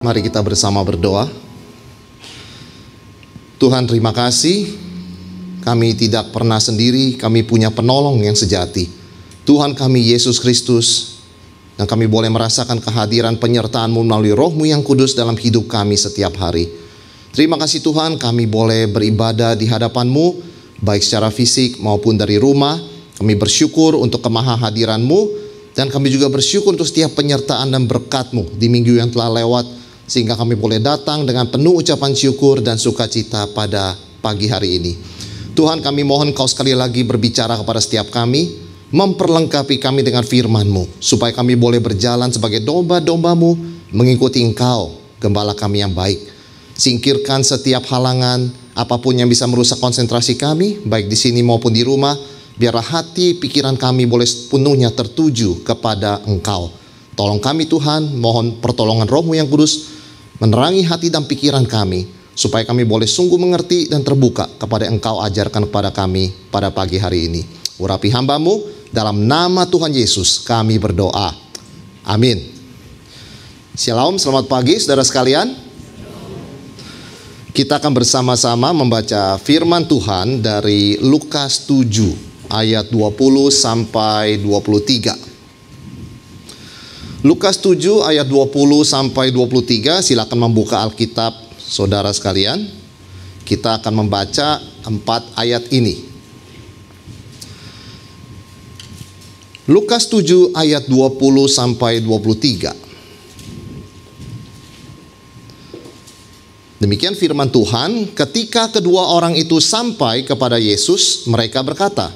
Mari kita bersama berdoa. Tuhan, terima kasih. Kami tidak pernah sendiri, kami punya penolong yang sejati, Tuhan kami Yesus Kristus. Dan kami boleh merasakan kehadiran penyertaan-Mu melalui Roh-Mu yang kudus dalam hidup kami setiap hari. Terima kasih Tuhan, kami boleh beribadah di hadapan-Mu, baik secara fisik maupun dari rumah. Kami bersyukur untuk kemahahadiran-Mu, dan kami juga bersyukur untuk setiap penyertaan dan berkat-Mu di minggu yang telah lewat, sehingga kami boleh datang dengan penuh ucapan syukur dan sukacita pada pagi hari ini. Tuhan, kami mohon Kau sekali lagi berbicara kepada setiap kami, memperlengkapi kami dengan firman-Mu, supaya kami boleh berjalan sebagai domba-domba-Mu, mengikuti Engkau, gembala kami yang baik. Singkirkan setiap halangan, apapun yang bisa merusak konsentrasi kami, baik di sini maupun di rumah. Biarlah hati, pikiran kami boleh sepenuhnya tertuju kepada Engkau. Tolong kami Tuhan, mohon pertolongan Roh-Mu yang kudus, menerangi hati dan pikiran kami, supaya kami boleh sungguh mengerti dan terbuka kepada Engkau ajarkan kepada kami pada pagi hari ini. Urapi hamba-Mu, dalam nama Tuhan Yesus kami berdoa. Amin. Shalom, selamat pagi saudara sekalian. Kita akan bersama-sama membaca firman Tuhan dari Lukas 7 ayat 20 sampai 23. Lukas 7 ayat 20 sampai 23, silakan membuka Alkitab saudara sekalian. Kita akan membaca 4 ayat ini. Lukas 7 ayat 20 sampai 23. Demikian firman Tuhan, ketika kedua orang itu sampai kepada Yesus, mereka berkata,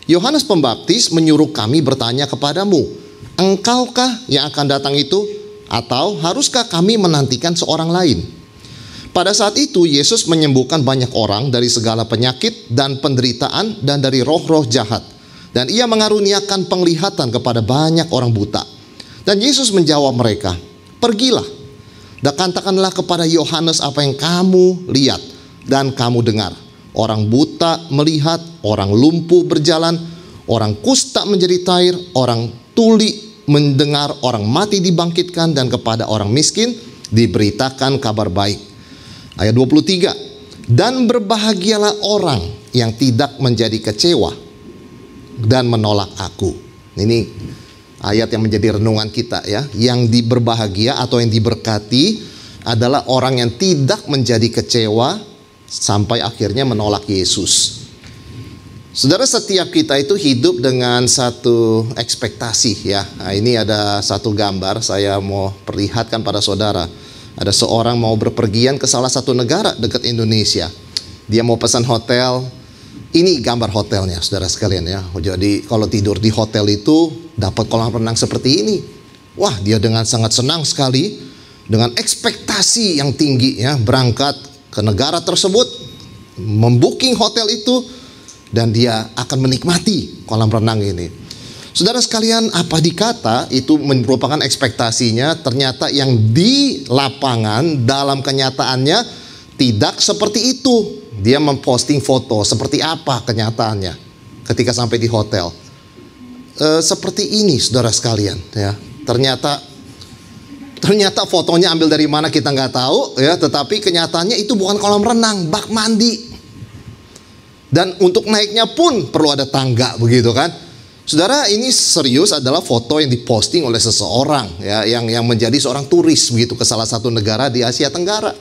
Yohanes Pembaptis menyuruh kami bertanya kepadamu, Engkaukah yang akan datang itu? Atau haruskah kami menantikan seorang lain? Pada saat itu Yesus menyembuhkan banyak orang dari segala penyakit dan penderitaan dan dari roh-roh jahat. Dan ia mengaruniakan penglihatan kepada banyak orang buta. Dan Yesus menjawab mereka, pergilah dan katakanlah kepada Yohanes apa yang kamu lihat dan kamu dengar. Orang buta melihat, orang lumpuh berjalan, orang kusta menjadi tair, orang tuli mendengar, orang mati dibangkitkan, dan kepada orang miskin diberitakan kabar baik. Ayat 23, dan berbahagialah orang yang tidak menjadi kecewa dan menolak aku. Ini ayat yang menjadi renungan kita ya. Yang berbahagia atau yang diberkati adalah orang yang tidak menjadi kecewa sampai akhirnya menolak Yesus. Saudara, setiap kita itu hidup dengan satu ekspektasi ya. Nah, ini ada satu gambar saya mau perlihatkan pada saudara. Ada seorang mau berpergian ke salah satu negara dekat Indonesia. Dia mau pesan hotel. Ini gambar hotelnya saudara sekalian ya. Jadi kalau tidur di hotel itu dapat kolam renang seperti ini. Wah, dia dengan sangat senang sekali, dengan ekspektasi yang tinggi ya, berangkat ke negara tersebut, membooking hotel itu, dan dia akan menikmati kolam renang ini. Saudara sekalian, apa dikata itu merupakan ekspektasinya, ternyata yang di lapangan dalam kenyataannya tidak seperti itu. Dia memposting foto seperti apa kenyataannya ketika sampai di hotel. Seperti ini saudara sekalian ya. Ternyata fotonya ambil dari mana kita nggak tahu ya, tetapi kenyataannya itu bukan kolam renang, bak mandi. Dan untuk naiknya pun perlu ada tangga begitu kan. Saudara, ini serius adalah foto yang diposting oleh seseorang ya, yang menjadi seorang turis begitu ke salah satu negara di Asia Tenggara.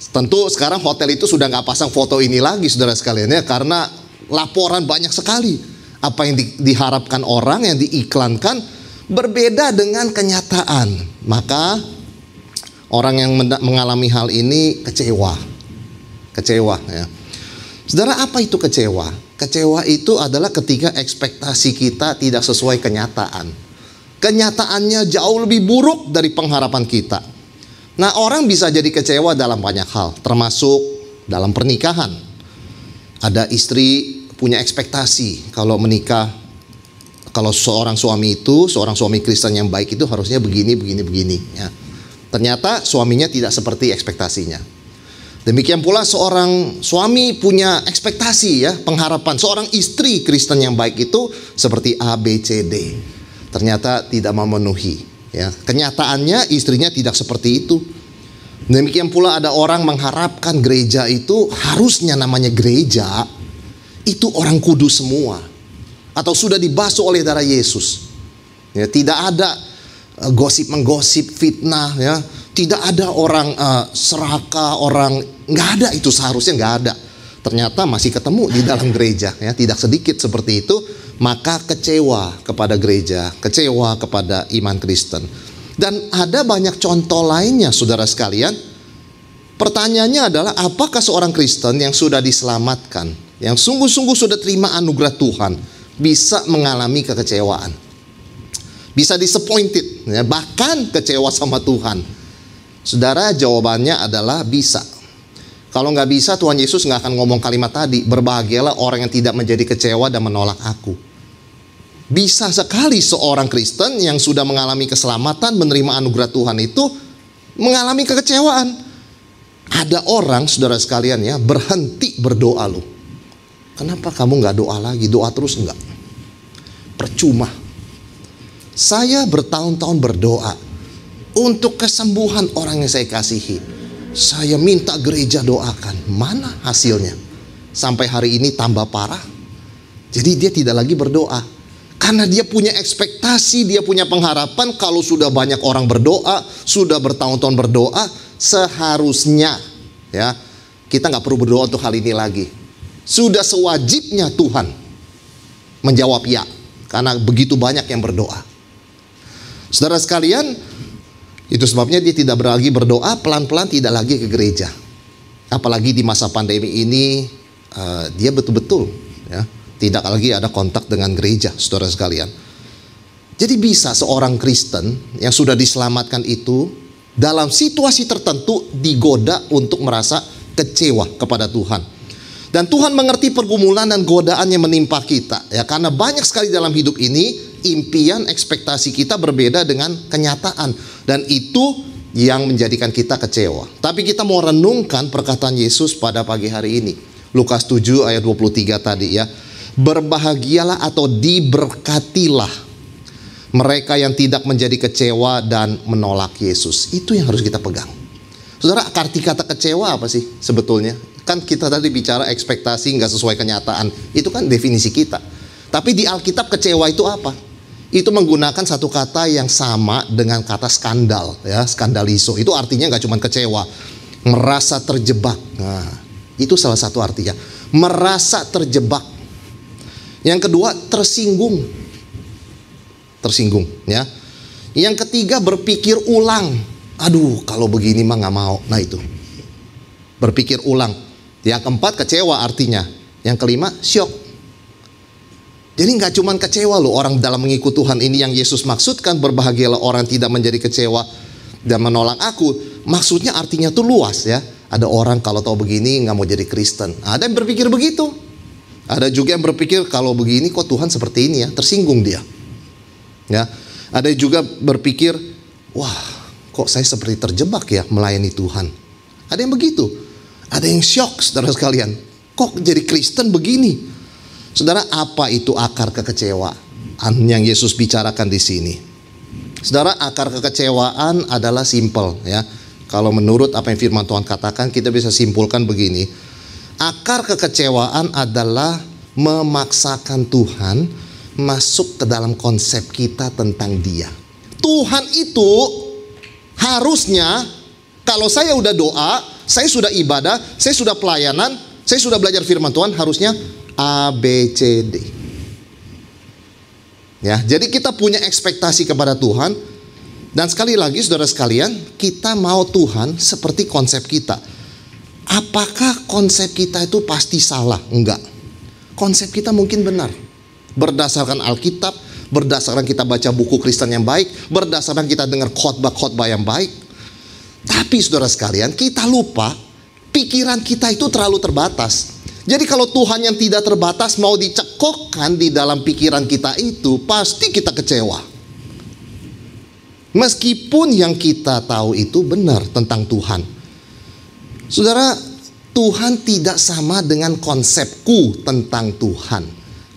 Tentu sekarang hotel itu sudah nggak pasang foto ini lagi saudara sekalian ya, karena laporan banyak sekali. Apa yang diharapkan orang, yang diiklankan berbeda dengan kenyataan. Maka orang yang mengalami hal ini kecewa ya. Saudara, apa itu kecewa? Kecewa itu adalah ketika ekspektasi kita tidak sesuai kenyataan. Kenyataannya jauh lebih buruk dari pengharapan kita. Nah, orang bisa jadi kecewa dalam banyak hal, termasuk dalam pernikahan. Ada istri punya ekspektasi kalau menikah, kalau seorang suami Kristen yang baik itu harusnya begini ya. Ternyata suaminya tidak seperti ekspektasinya. Demikian pula seorang suami punya ekspektasi ya, pengharapan seorang istri Kristen yang baik itu seperti A, B, C, D. Ternyata tidak memenuhi. Ya, kenyataannya istrinya tidak seperti itu. Demikian pula ada orang mengharapkan gereja itu harusnya namanya gereja itu orang kudus semua, atau sudah dibasuh oleh darah Yesus. Ya, tidak ada gosip menggosip, fitnah, ya. Tidak ada orang serakah, orang nggak ada, itu seharusnya nggak ada. Ternyata masih ketemu di dalam gereja, ya. Tidak sedikit seperti itu. Maka kecewa kepada gereja, kecewa kepada iman Kristen. Dan ada banyak contoh lainnya, saudara sekalian. Pertanyaannya adalah, apakah seorang Kristen yang sudah diselamatkan, yang sungguh-sungguh sudah terima anugerah Tuhan, bisa mengalami kekecewaan, bisa disappointed, ya, bahkan kecewa sama Tuhan? Saudara, jawabannya adalah bisa. Kalau nggak bisa, Tuhan Yesus nggak akan ngomong kalimat tadi, berbahagialah orang yang tidak menjadi kecewa dan menolak aku. Bisa sekali seorang Kristen yang sudah mengalami keselamatan, menerima anugerah Tuhan itu mengalami kekecewaan. Ada orang, saudara sekalian, ya, berhenti berdoa loh. Kenapa kamu nggak doa lagi? Doa terus enggak? Percuma. Saya bertahun-tahun berdoa untuk kesembuhan orang yang saya kasihi. Saya minta gereja doakan. Mana hasilnya? Sampai hari ini tambah parah. Jadi dia tidak lagi berdoa. Karena dia punya ekspektasi, dia punya pengharapan kalau sudah banyak orang berdoa, sudah bertahun-tahun berdoa, seharusnya, ya, kita nggak perlu berdoa untuk hal ini lagi. Sudah sewajibnya Tuhan menjawab ya, karena begitu banyak yang berdoa. Saudara sekalian, itu sebabnya dia tidak lagi berdoa, pelan-pelan tidak lagi ke gereja. Apalagi di masa pandemi ini, dia betul-betul, ya, tidak lagi ada kontak dengan gereja, saudara sekalian. Jadi bisa seorang Kristen yang sudah diselamatkan itu dalam situasi tertentu digoda untuk merasa kecewa kepada Tuhan. Dan Tuhan mengerti pergumulan dan godaan yang menimpa kita, ya, karena banyak sekali dalam hidup ini impian, ekspektasi kita berbeda dengan kenyataan, dan itu yang menjadikan kita kecewa. Tapi kita mau renungkan perkataan Yesus pada pagi hari ini. Lukas 7 ayat 23 tadi, ya. Berbahagialah atau diberkatilah mereka yang tidak menjadi kecewa dan menolak Yesus. Itu yang harus kita pegang. Saudara, arti kata kecewa apa sih sebetulnya? Kan kita tadi bicara ekspektasi nggak sesuai kenyataan. Itu kan definisi kita. Tapi di Alkitab kecewa itu apa? Itu menggunakan satu kata yang sama dengan kata skandal, ya, skandalizo. Itu artinya nggak cuma kecewa, merasa terjebak. Nah, itu salah satu artinya. Merasa terjebak. Yang kedua, tersinggung. Tersinggung, ya. Yang ketiga, berpikir ulang. Aduh, kalau begini mah nggak mau. Nah, itu berpikir ulang. Yang keempat, kecewa artinya. Yang kelima, syok. Jadi nggak cuma kecewa loh orang dalam mengikut Tuhan ini yang Yesus maksudkan, berbahagialah orang tidak menjadi kecewa dan menolak aku. Maksudnya artinya tuh luas, ya. Ada orang kalau tahu begini nggak mau jadi Kristen. Ada yang berpikir begitu. Ada juga yang berpikir kalau begini kok Tuhan seperti ini, ya, tersinggung dia. Ya, ada juga berpikir, wah, kok saya seperti terjebak ya melayani Tuhan. Ada yang begitu. Ada yang syok, saudara sekalian. Kok jadi Kristen begini? Saudara, apa itu akar kekecewaan yang Yesus bicarakan di sini? Saudara, akar kekecewaan adalah simple, ya. Kalau menurut apa yang firman Tuhan katakan, kita bisa simpulkan begini. Akar kekecewaan adalah memaksakan Tuhan masuk ke dalam konsep kita tentang Dia. Tuhan itu harusnya, kalau saya udah doa, saya sudah ibadah, saya sudah pelayanan, saya sudah belajar firman Tuhan, harusnya A, B, C, D. Ya, jadi kita punya ekspektasi kepada Tuhan. Dan sekali lagi saudara sekalian, kita mau Tuhan seperti konsep kita. Apakah konsep kita itu pasti salah? Enggak. Konsep kita mungkin benar. Berdasarkan Alkitab, berdasarkan kita baca buku Kristen yang baik, berdasarkan kita dengar khotbah-khotbah yang baik. Tapi saudara sekalian, kita lupa pikiran kita itu terlalu terbatas. Jadi kalau Tuhan yang tidak terbatas mau dicekokkan di dalam pikiran kita itu, pasti kita kecewa. Meskipun yang kita tahu itu benar tentang Tuhan. Saudara, Tuhan tidak sama dengan konsepku tentang Tuhan.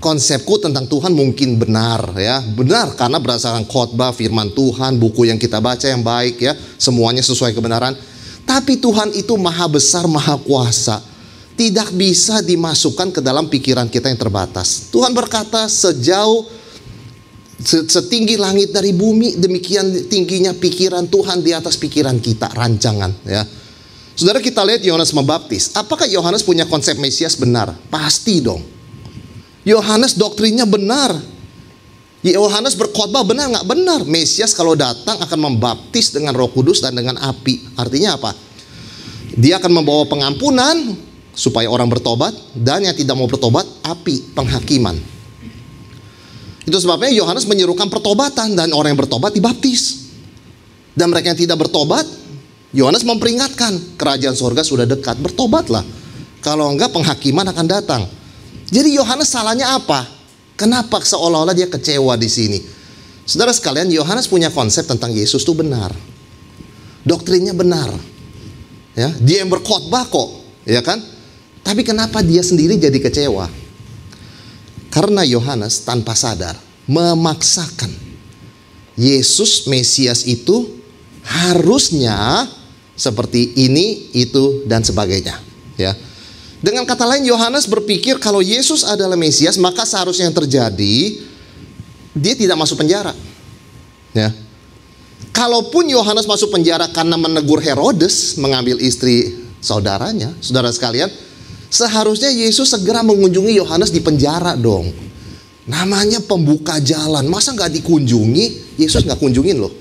konsepku tentang Tuhan mungkin benar ya. Benar karena berdasarkan khotbah, firman Tuhan, buku yang kita baca yang baik ya. Semuanya sesuai kebenaran. Tapi Tuhan itu maha besar, maha kuasa. Tidak bisa dimasukkan ke dalam pikiran kita yang terbatas. Tuhan berkata setinggi langit dari bumi, demikian tingginya pikiran Tuhan di atas pikiran kita, rancangan ya. Saudara, kita lihat Yohanes Pembaptis. Apakah Yohanes punya konsep Mesias benar? Pasti dong. Yohanes doktrinnya benar. Yohanes berkhotbah benar nggak? Benar. Mesias kalau datang akan membaptis dengan Roh Kudus dan dengan api. Artinya apa? Dia akan membawa pengampunan supaya orang bertobat, dan yang tidak mau bertobat, api, penghakiman. Itu sebabnya Yohanes menyerukan pertobatan, dan orang yang bertobat dibaptis. Dan mereka yang tidak bertobat, Yohanes memperingatkan, kerajaan sorga sudah dekat, bertobatlah. Kalau enggak, penghakiman akan datang. Jadi Yohanes salahnya apa? Kenapa seolah-olah dia kecewa di sini? Saudara sekalian, Yohanes punya konsep tentang Yesus itu benar. Doktrinnya benar. Ya, dia yang berkhotbah kok, ya kan? Tapi kenapa dia sendiri jadi kecewa? Karena Yohanes tanpa sadar memaksakan Yesus Mesias itu harusnya seperti ini, itu, dan sebagainya. Ya. Dengan kata lain, Yohanes berpikir kalau Yesus adalah Mesias, maka seharusnya yang terjadi, dia tidak masuk penjara. Ya. Kalaupun Yohanes masuk penjara karena menegur Herodes mengambil istri saudaranya, saudara sekalian, seharusnya Yesus segera mengunjungi Yohanes di penjara dong. Namanya pembuka jalan, masa nggak dikunjungi? Yesus nggak kunjungin loh.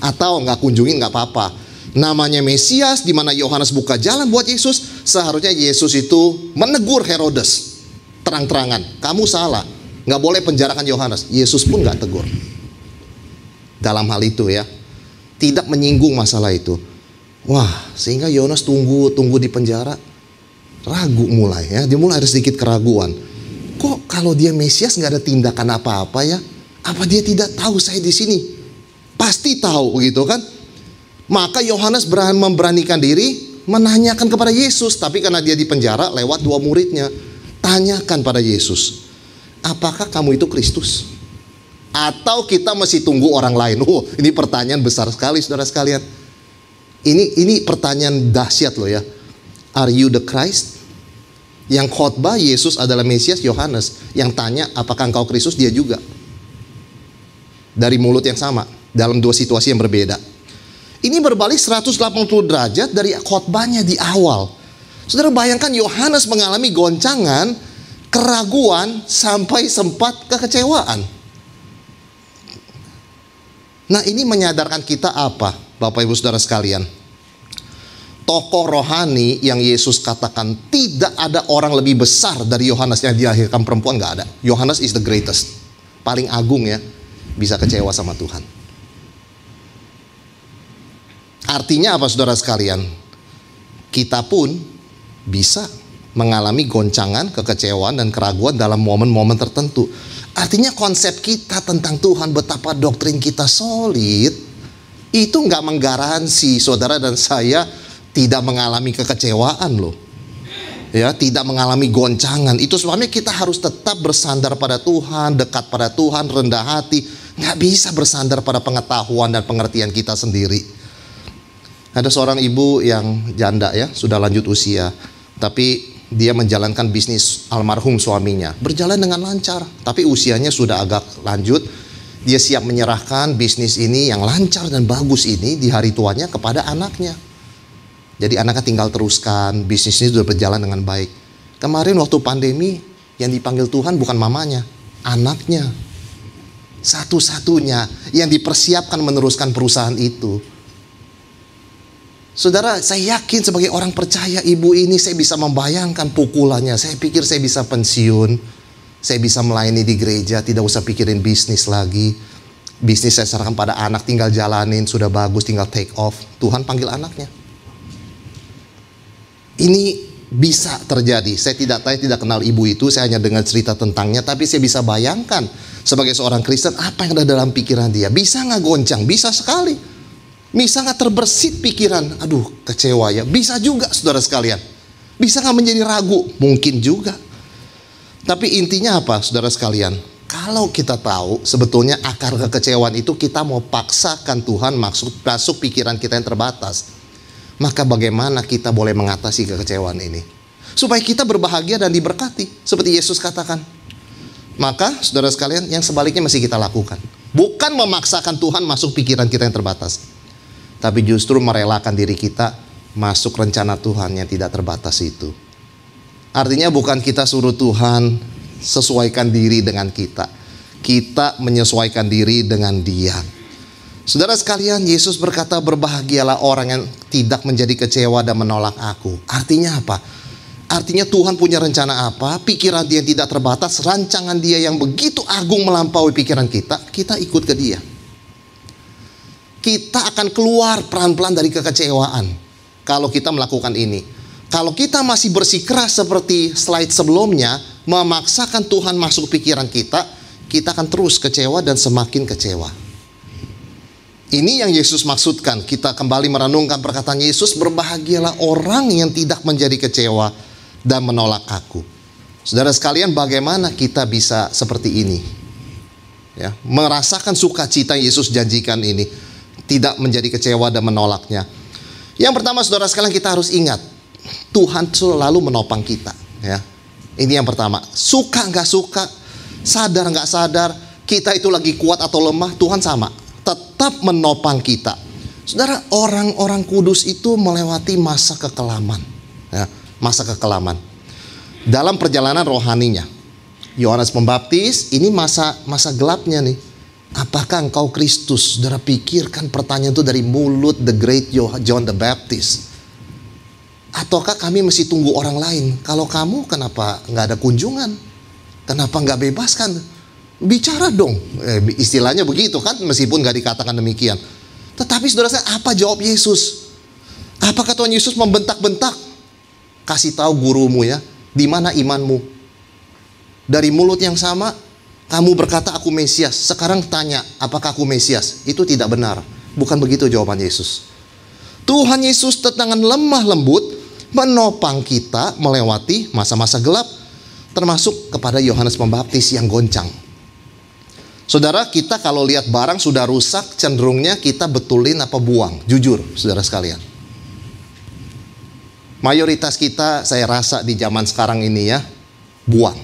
Atau nggak kunjungin nggak apa-apa. Namanya Mesias, di mana Yohanes buka jalan buat Yesus. Seharusnya Yesus itu menegur Herodes terang-terangan, kamu salah, nggak boleh penjarakan Yohanes. Yesus pun nggak tegur. Dalam hal itu ya, tidak menyinggung masalah itu. Wah, sehingga Yohanes tunggu di penjara, ragu mulai ya. Dia mulai ada sedikit keraguan. Kok kalau dia Mesias nggak ada tindakan apa-apa ya? Apa dia tidak tahu saya di sini? Pasti tahu gitu kan. Maka Yohanes memberanikan diri menanyakan kepada Yesus. Tapi karena dia di penjara, lewat dua muridnya, tanyakan pada Yesus, apakah kamu itu Kristus? Atau kita masih tunggu orang lain? Ini pertanyaan besar sekali saudara sekalian. Ini pertanyaan dahsyat loh ya. Are you the Christ? Yang khotbah Yesus adalah Mesias, Yohanes. Yang tanya apakah engkau Kristus, dia juga. Dari mulut yang sama, dalam dua situasi yang berbeda. Ini berbalik 180 derajat dari khotbahnya di awal. Saudara bayangkan Yohanes mengalami goncangan, keraguan, sampai sempat kekecewaan. Nah, ini menyadarkan kita apa, Bapak Ibu Saudara sekalian? Tokoh rohani yang Yesus katakan tidak ada orang lebih besar dari Yohanes yang dilahirkan perempuan, nggak ada. Yohanes is the greatest, paling agung ya, bisa kecewa sama Tuhan. Artinya apa saudara sekalian? Kita pun bisa mengalami goncangan, kekecewaan, dan keraguan dalam momen-momen tertentu. Artinya konsep kita tentang Tuhan, betapa doktrin kita solid, itu nggak menggaransi saudara dan saya tidak mengalami kekecewaan loh. Ya, tidak mengalami goncangan. Itu sebabnya kita harus tetap bersandar pada Tuhan, dekat pada Tuhan, rendah hati. Nggak bisa bersandar pada pengetahuan dan pengertian kita sendiri. Ada seorang ibu yang janda ya, sudah lanjut usia, tapi dia menjalankan bisnis almarhum suaminya, berjalan dengan lancar, tapi usianya sudah agak lanjut. Dia siap menyerahkan bisnis ini yang lancar dan bagus ini di hari tuanya kepada anaknya. Jadi anaknya tinggal teruskan, bisnis ini sudah berjalan dengan baik. Kemarin waktu pandemi, yang dipanggil Tuhan bukan mamanya, anaknya. Satu-satunya yang dipersiapkan meneruskan perusahaan itu. Saudara, saya yakin sebagai orang percaya ibu ini saya bisa membayangkan pukulannya. Saya pikir saya bisa pensiun, saya bisa melayani di gereja, tidak usah pikirin bisnis lagi. Bisnis saya serahkan pada anak, tinggal jalanin, sudah bagus, tinggal take off. Tuhan panggil anaknya. Ini bisa terjadi. Saya tidak kenal ibu itu, saya hanya dengar cerita tentangnya, tapi saya bisa bayangkan sebagai seorang Kristen apa yang ada dalam pikiran dia. Bisa nggak goncang? Bisa sekali. Bisa nggak terbersit pikiran, aduh kecewa ya. Bisa juga saudara sekalian. Bisa nggak menjadi ragu? Mungkin juga. Tapi intinya apa, saudara sekalian? Kalau kita tahu sebetulnya akar kekecewaan itu kita mau paksakan Tuhan masuk pikiran kita yang terbatas, maka bagaimana kita boleh mengatasi kekecewaan ini? Supaya kita berbahagia dan diberkati, seperti Yesus katakan. Maka saudara sekalian, yang sebaliknya mesti kita lakukan. Bukan memaksakan Tuhan masuk pikiran kita yang terbatas, tapi justru merelakan diri kita masuk rencana Tuhan yang tidak terbatas itu. Artinya bukan kita suruh Tuhan sesuaikan diri dengan kita. Kita menyesuaikan diri dengan Dia. Saudara sekalian, Yesus berkata, berbahagialah orang yang tidak menjadi kecewa dan menolak aku. Artinya apa? Artinya Tuhan punya rencana apa? Pikiran Dia yang tidak terbatas, rancangan Dia yang begitu agung melampaui pikiran kita ikut ke Dia. Kita akan keluar pelan-pelan dari kekecewaan kalau kita melakukan ini. Kalau kita masih bersikeras seperti slide sebelumnya, memaksakan Tuhan masuk pikiran kita akan terus kecewa dan semakin kecewa. Ini yang Yesus maksudkan. Kita kembali merenungkan perkataan Yesus, berbahagialah orang yang tidak menjadi kecewa dan menolak aku. Saudara sekalian, bagaimana kita bisa seperti ini? Ya, merasakan sukacita Yesus janjikan ini, tidak menjadi kecewa dan menolaknya. Yang pertama, saudara sekalian, kita harus ingat Tuhan selalu menopang kita. Ya, ini yang pertama. Suka nggak suka, sadar nggak sadar, kita itu lagi kuat atau lemah, Tuhan sama, tetap menopang kita. Saudara, orang-orang kudus itu melewati masa kekelaman. Ya, masa kekelaman dalam perjalanan rohaninya. Yohanes Pembaptis ini masa gelapnya nih. Apakah engkau Kristus? Saudara, pikirkan pertanyaan itu dari mulut the great John the Baptist. Ataukah kami mesti tunggu orang lain? Kalau kamu, kenapa nggak ada kunjungan? Kenapa nggak bebaskan? Bicara dong. Istilahnya begitu kan, meskipun nggak dikatakan demikian. Tetapi saudara saya, apa jawab Yesus? Apakah Tuhan Yesus membentak-bentak? Kasih tahu gurumu ya, di mana imanmu? Dari mulut yang sama, kamu berkata aku Mesias. Sekarang tanya, apakah aku Mesias? Itu tidak benar. Bukan begitu jawaban Yesus. Tuhan Yesus dengan lemah lembut menopang kita melewati masa-masa gelap, termasuk kepada Yohanes Pembaptis yang goncang. Saudara, kita kalau lihat barang sudah rusak, cenderungnya kita betulin apa buang? Jujur, saudara sekalian. Mayoritas kita, saya rasa di zaman sekarang ini ya, buang.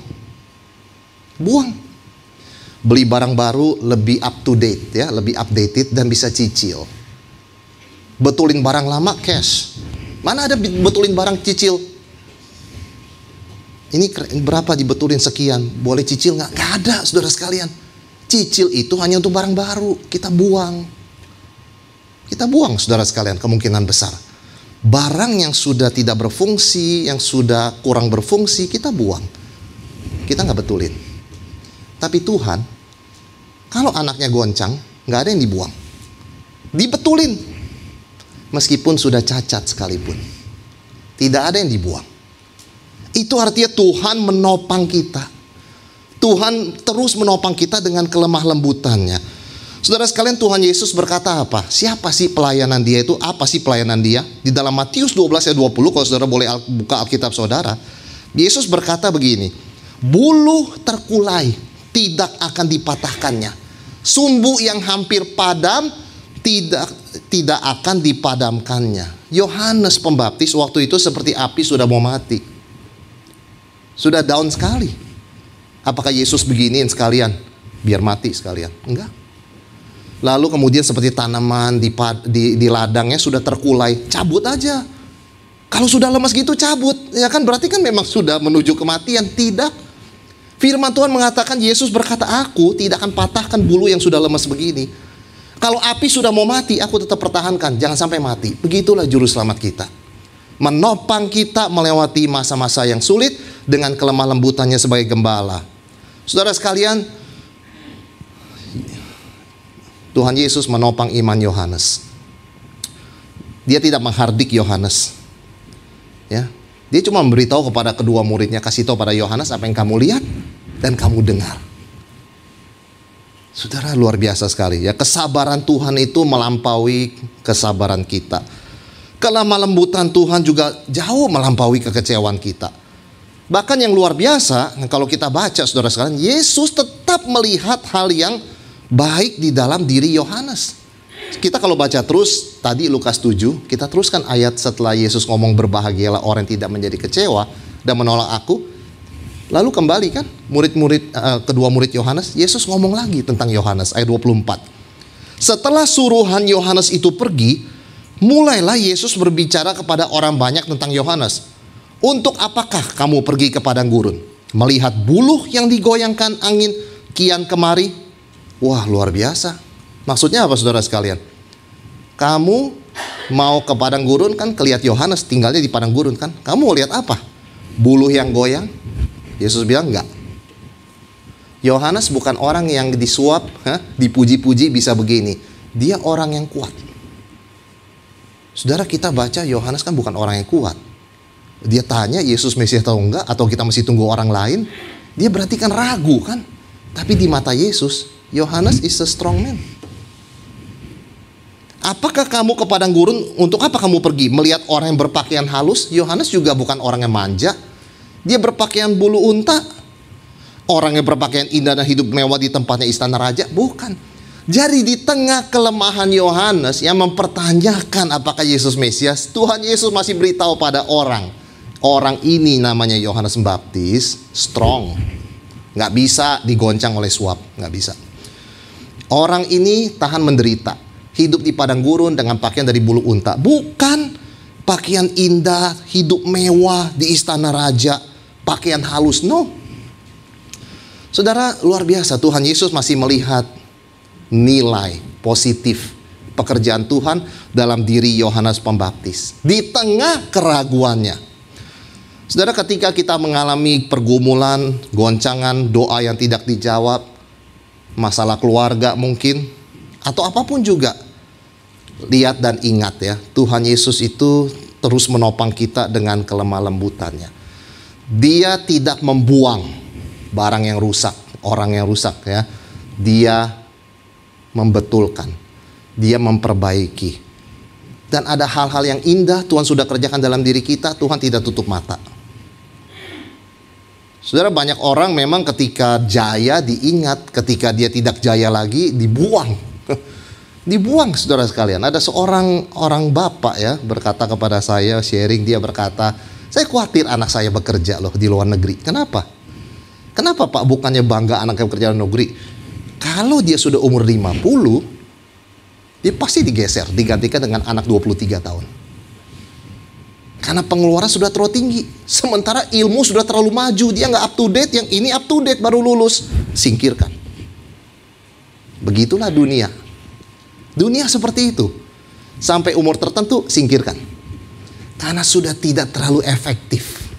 Beli barang baru lebih up to date ya, lebih updated dan bisa cicil. Betulin barang lama cash. Mana ada betulin barang cicil? Ini berapa dibetulin sekian? Boleh cicil nggak? Nggak ada, saudara sekalian. Cicil itu hanya untuk barang baru. Kita buang. Saudara sekalian, kemungkinan besar. Barang yang sudah tidak berfungsi, yang sudah kurang berfungsi, kita buang. Kita nggak betulin. Tapi Tuhan, kalau anaknya goncang, nggak ada yang dibuang, dibetulin. Meskipun sudah cacat sekalipun, tidak ada yang dibuang. Itu artinya Tuhan menopang kita. Tuhan terus menopang kita dengan kelemah lembutannya. Saudara sekalian, Tuhan Yesus berkata apa? Siapa sih pelayanan Dia itu? Apa sih pelayanan Dia? Di dalam Matius 12 ayat 20, kalau saudara boleh buka Alkitab saudara, Yesus berkata begini, buluh terkulai tidak akan dipatahkannya. Sumbu yang hampir padam tidak akan dipadamkannya. Yohanes Pembaptis waktu itu seperti api sudah mau mati. Sudah down sekali. Apakah Yesus beginiin sekalian? Biar mati sekalian? Enggak. Lalu kemudian seperti tanaman di ladangnya sudah terkulai, cabut aja. Kalau sudah lemas gitu cabut. Ya kan berarti kan memang sudah menuju kematian. Tidak. Firman Tuhan mengatakan, Yesus berkata, aku tidak akan patahkan bulu yang sudah lemas begini. Kalau api sudah mau mati, aku tetap pertahankan, jangan sampai mati. Begitulah juru selamat kita. Menopang kita melewati masa-masa yang sulit dengan kelemah lembutannya sebagai gembala. Saudara sekalian, Tuhan Yesus menopang iman Yohanes. Dia tidak menghardik Yohanes. Ya, dia cuma memberitahu kepada kedua muridnya, kasih tahu pada Yohanes apa yang kamu lihat dan kamu dengar. Saudara, luar biasa sekali ya, kesabaran Tuhan itu melampaui kesabaran kita. Kelemah lembutan Tuhan juga jauh melampaui kekecewaan kita. Bahkan yang luar biasa, kalau kita baca saudara sekalian, Yesus tetap melihat hal yang baik di dalam diri Yohanes. Kita kalau baca terus, tadi Lukas 7, kita teruskan ayat setelah Yesus ngomong berbahagialah orang yang tidak menjadi kecewa dan menolak aku. Lalu kembali kan, kedua murid Yohanes, Yesus ngomong lagi tentang Yohanes, ayat 24. Setelah suruhan Yohanes itu pergi, mulailah Yesus berbicara kepada orang banyak tentang Yohanes. Untuk apakah kamu pergi ke padang gurun? Melihat buluh yang digoyangkan angin kian kemari? Wah, luar biasa. Maksudnya apa saudara sekalian? Kamu mau ke padang gurun kan, kelihat Yohanes tinggalnya di padang gurun kan? Kamu mau lihat apa? Buluh yang goyang? Yesus bilang enggak. Yohanes bukan orang yang disuap, dipuji-puji bisa begini. Dia orang yang kuat. Saudara, kita baca Yohanes kan bukan orang yang kuat. Dia tanya Yesus Mesias atau enggak, atau kita masih tunggu orang lain. Dia berarti kan ragu kan. Tapi di mata Yesus, Yohanes is a strong man. Apakah kamu ke padang gurun? Untuk apa kamu pergi? Melihat orang yang berpakaian halus? Yohanes juga bukan orang yang manja. Dia berpakaian bulu unta. Orang yang berpakaian indah dan hidup mewah di tempatnya istana raja? Bukan. Jadi di tengah kelemahan Yohanes yang mempertanyakan apakah Yesus Mesias, Tuhan Yesus masih beritahu pada orang. Orang ini namanya Yohanes Pembaptis, strong. Nggak bisa digoncang oleh suap, nggak bisa. Orang ini tahan menderita. Hidup di padang gurun dengan pakaian dari bulu unta. Bukan pakaian indah, hidup mewah di istana raja, pakaian halus, no. Saudara, luar biasa, Tuhan Yesus masih melihat nilai positif pekerjaan Tuhan dalam diri Yohanes Pembaptis di tengah keraguannya. Saudara, ketika kita mengalami pergumulan, goncangan, doa yang tidak dijawab, masalah keluarga mungkin, atau apapun juga, lihat dan ingat ya, Tuhan Yesus itu terus menopang kita dengan kelemah lembutannya. Dia tidak membuang barang yang rusak, orang yang rusak ya. Dia membetulkan, dia memperbaiki. Dan ada hal-hal yang indah Tuhan sudah kerjakan dalam diri kita, Tuhan tidak tutup mata. Saudara, banyak orang memang ketika jaya diingat, ketika dia tidak jaya lagi dibuang. Dibuang saudara sekalian. Ada seorang orang bapak ya berkata kepada saya, sharing, dia berkata, saya khawatir anak saya bekerja loh di luar negeri. Kenapa? Kenapa Pak bukannya bangga anaknya bekerja di luar negeri? Kalau dia sudah umur 50, dia pasti digeser, digantikan dengan anak 23 tahun. Karena pengeluaran sudah terlalu tinggi. Sementara ilmu sudah terlalu maju. Dia nggak up to date, yang ini up to date baru lulus. Singkirkan. Begitulah dunia. Dunia seperti itu. Sampai umur tertentu, singkirkan. Karena sudah tidak terlalu efektif.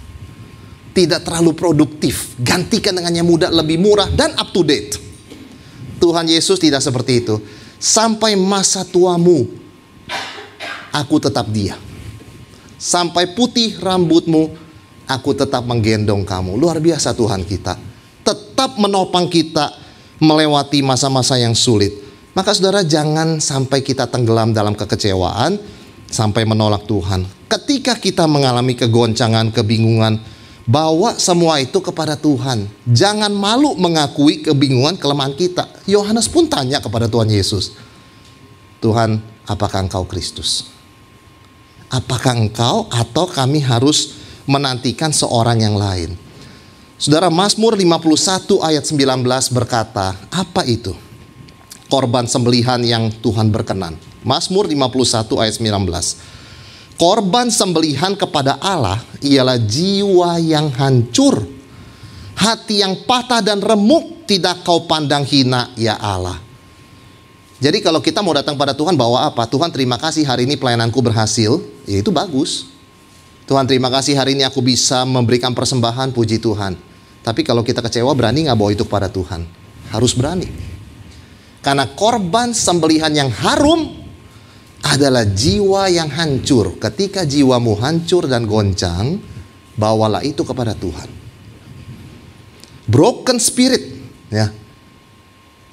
Tidak terlalu produktif. Gantikan dengan yang muda, lebih murah, dan up to date. Tuhan Yesus tidak seperti itu. Sampai masa tuamu, aku tetap dia. Sampai putih rambutmu, aku tetap menggendong kamu. Luar biasa Tuhan kita. Tetap menopang kita melewati masa-masa yang sulit. Maka saudara, jangan sampai kita tenggelam dalam kekecewaan, sampai menolak Tuhan. Ketika kita mengalami kegoncangan, kebingungan, bawa semua itu kepada Tuhan. Jangan malu mengakui kebingungan, kelemahan kita. Yohanes pun tanya kepada Tuhan Yesus, Tuhan, apakah Engkau Kristus? Apakah Engkau atau kami harus menantikan seorang yang lain? Saudara, Mazmur 51 ayat 19 berkata, apa itu? Korban sembelihan yang Tuhan berkenan. Mazmur 51 ayat 19. Korban sembelihan kepada Allah ialah jiwa yang hancur. Hati yang patah dan remuk tidak kau pandang hina, ya Allah. Jadi kalau kita mau datang pada Tuhan bawa apa? Tuhan, terima kasih hari ini pelayananku berhasil. Ya itu bagus. Tuhan, terima kasih hari ini aku bisa memberikan persembahan, puji Tuhan. Tapi kalau kita kecewa, berani nggak bawa itu kepada Tuhan? Harus berani. Karena korban sembelihan yang harum adalah jiwa yang hancur. Ketika jiwamu hancur dan goncang, bawalah itu kepada Tuhan. Broken spirit ya,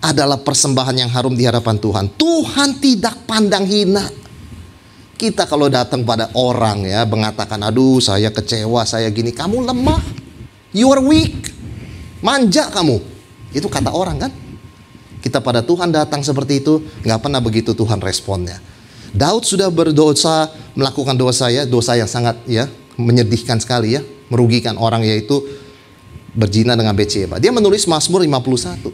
adalah persembahan yang harum di hadapan Tuhan. Tuhan tidak pandang hina. Kita kalau datang pada orang ya, mengatakan, aduh saya kecewa, saya gini, kamu lemah. You are weak. Manja kamu. Itu kata orang kan. Kita pada Tuhan datang seperti itu, nggak pernah begitu Tuhan responnya. Daud sudah berdosa, melakukan dosa yang sangat menyedihkan sekali merugikan orang, yaitu berzina dengan Betsyeba. Dia menulis Mazmur 51.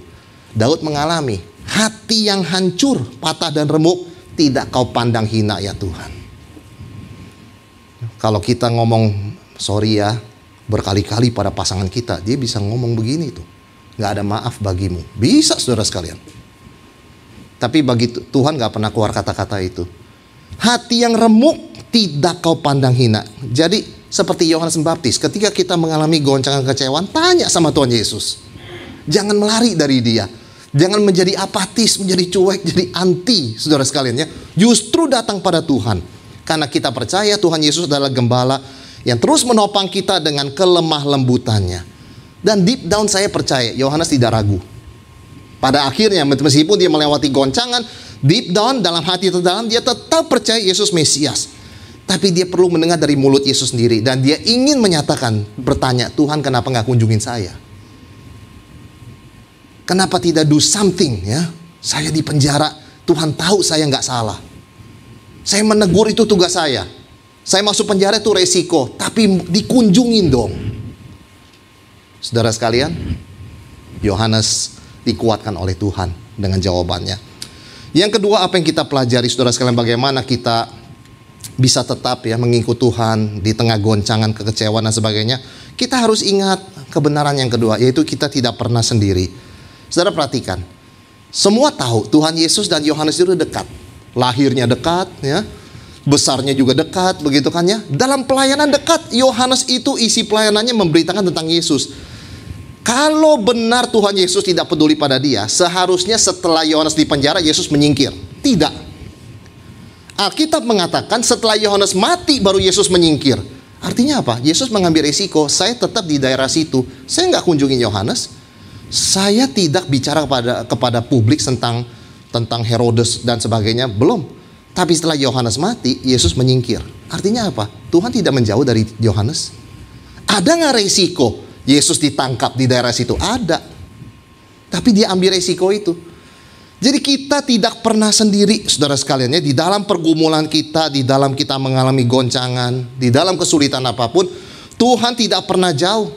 Daud mengalami hati yang hancur, patah dan remuk, tidak kau pandang hina ya Tuhan. Kalau kita ngomong sorry berkali-kali pada pasangan kita, dia bisa ngomong begini tuh. Nggak ada maaf bagimu. Bisa saudara sekalian. Tapi bagi Tuhan nggak pernah keluar kata-kata itu. Hati yang remuk tidak kau pandang hina. Jadi seperti Yohanes Pembaptis, ketika kita mengalami goncangan kekecewaan, tanya sama Tuhan Yesus. Jangan melari dari dia. Jangan menjadi apatis, menjadi cuek, jadi anti saudara sekalian Justru datang pada Tuhan. Karena kita percaya Tuhan Yesus adalah gembala yang terus menopang kita dengan kelemah lembutannya. Dan deep down saya percaya Yohanes tidak ragu. Pada akhirnya meskipun dia melewati goncangan, deep down dalam hati terdalam dia tetap percaya Yesus Mesias. Tapi dia perlu mendengar dari mulut Yesus sendiri. Dan dia ingin menyatakan, bertanya, Tuhan kenapa nggak kunjungin saya? Kenapa tidak do something Saya di penjara, Tuhan tahu saya nggak salah. Saya menegur itu tugas saya. Saya masuk penjara itu resiko, tapi dikunjungin dong. Saudara sekalian, Yohanes dikuatkan oleh Tuhan dengan jawabannya. Yang kedua, apa yang kita pelajari saudara sekalian, bagaimana kita bisa tetap mengikut Tuhan di tengah goncangan, kekecewaan dan sebagainya. Kita harus ingat kebenaran yang kedua, yaitu kita tidak pernah sendiri. Saudara perhatikan, semua tahu Tuhan Yesus dan Yohanes itu dekat. Lahirnya dekat, besarnya juga dekat, begitu kan Dalam pelayanan dekat, Yohanes itu isi pelayanannya memberitakan tentang Yesus. Kalau benar Tuhan Yesus tidak peduli pada dia, seharusnya setelah Yohanes di penjara, Yesus menyingkir. Tidak. Alkitab mengatakan setelah Yohanes mati, baru Yesus menyingkir. Artinya apa? Yesus mengambil resiko, saya tetap di daerah situ. Saya nggak kunjungin Yohanes. Saya tidak bicara kepada publik tentang Herodes dan sebagainya, belum. Tapi setelah Yohanes mati, Yesus menyingkir. Artinya apa? Tuhan tidak menjauh dari Yohanes. Ada nggak resiko Yesus ditangkap di daerah situ? Ada. Tapi dia ambil resiko itu. Jadi kita tidak pernah sendiri, saudara sekalian di dalam pergumulan kita, di dalam kita mengalami goncangan, di dalam kesulitan apapun, Tuhan tidak pernah jauh.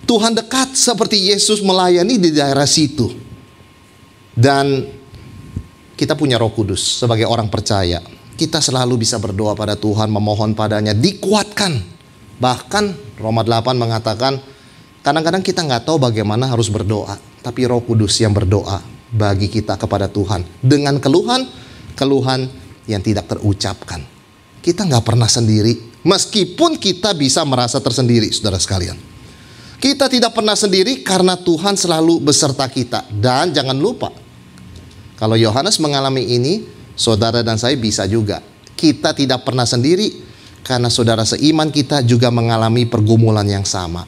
Tuhan dekat seperti Yesus melayani di daerah situ. Dan kita punya Roh Kudus sebagai orang percaya. Kita selalu bisa berdoa pada Tuhan, memohon padanya, dikuatkan. Bahkan Roma 8 mengatakan, kadang-kadang kita nggak tahu bagaimana harus berdoa. Tapi Roh Kudus yang berdoa bagi kita kepada Tuhan. Dengan keluhan yang tidak terucapkan. Kita nggak pernah sendiri. Meskipun kita bisa merasa tersendiri, saudara sekalian. Kita tidak pernah sendiri karena Tuhan selalu beserta kita. Dan jangan lupa, kalau Yohanes mengalami ini, saudara dan saya bisa juga. Kita tidak pernah sendiri karena saudara seiman kita juga mengalami pergumulan yang sama.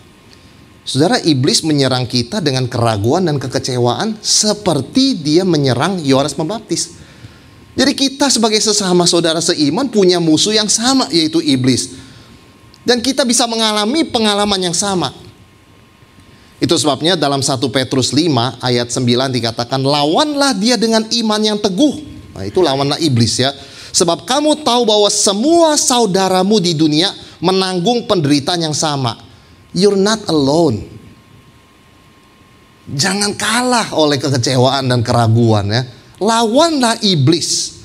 Saudara, iblis menyerang kita dengan keraguan dan kekecewaan seperti dia menyerang Yohanes Pembaptis. Jadi kita sebagai sesama saudara seiman punya musuh yang sama, yaitu iblis. Dan kita bisa mengalami pengalaman yang sama. Itu sebabnya dalam 1 Petrus 5 ayat 9 dikatakan, lawanlah dia dengan iman yang teguh. Nah, itu lawanlah iblis Sebab kamu tahu bahwa semua saudaramu di dunia menanggung penderitaan yang sama. You're not alone. Jangan kalah oleh kekecewaan dan keraguan Lawanlah iblis.